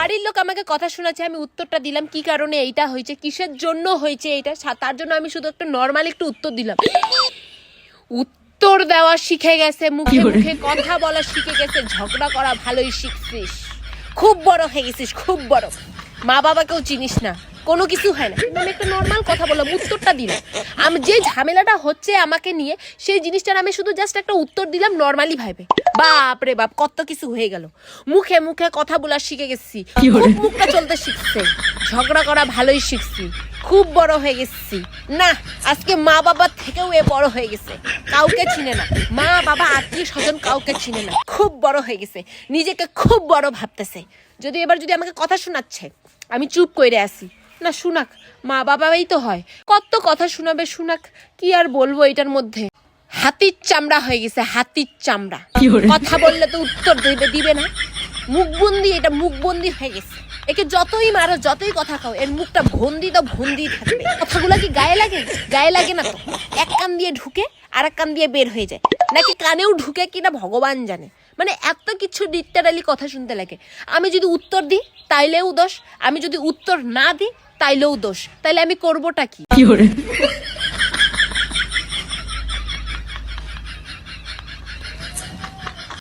বাড়ির লোক আমাকে কথা শোনাচ্ছে, আমি উত্তরটা দিলাম কি কারণে এইটা হয়েছে, কিসের জন্য হয়েছে এটা, তার জন্য আমি শুধু একটা নর্মাল একটু উত্তর দিলাম। উত্তর দেওয়া শিখে গেছে, মুখে মুখে কথা বলা শিখে গেছে, ঝগড়া করা ভালোই শিখছিস, খুব বড় হয়ে গেছিস, খুব বড়। মা বাবাকেও চিনিস না, কোনো কিছু হয় না, কিন্তু আমি একটা নর্মাল কথা বললাম, উত্তরটা দিলাম। আমি যে ঝামেলাটা হচ্ছে আমাকে নিয়ে, সেই জিনিসটার আমি শুধু জাস্ট একটা উত্তর দিলাম নর্মালি ভাবে। বাপ রে বাপ, কত কিছু হয়ে গেল। মুখে মুখে কথা বলা শিখে গেছি, খুব মুখটা চলতে শিখছে, ঝগড়া করা ভালোই শিখছি, খুব বড় হয়ে গেছি। না, আজকে মা বাবার থেকেও এ বড় হয়ে গেছে, কাউকে চিনে না, মা বাবা আত্মীয় স্বজন কাউকে চিনে না, খুব বড় হয়ে গেছে, নিজেকে খুব বড় ভাবতেছে। যদি আমাকে কথা শোনাচ্ছে, আমি চুপ করে আসি, না শুনাক, মা বাবাই তো হয়, কত কথা শোনাবে, শুনাক, কি আর বলবো এটার মধ্যে। হাতির চামড়া হয়ে গেছে, হাতির চামড়া, কথা বললে তো উত্তর দিবে না, মুখবন্দি, এটা মুখবন্দি হয়ে গেছে। একে যতই মারো, যতই কথা খাও, এর মুখটা ভন্দি তো ভন্দি থাকবে। কথাগুলো কি গায়ে লাগে? গায়ে লাগে না তো। এক কান দিয়ে ঢুকে আর এক কান দিয়ে বের হয়ে যায়, নাকি কানেও ঢুকে কিনা ভগবান জানে। মানে এত কিছু লিটারালি কথা শুনতে লাগে। আমি যদি উত্তর দিই তাইলেও দোষ, আমি যদি উত্তর না দিই তাইলেও দোষ, তাইলে আমি করবোটা কি?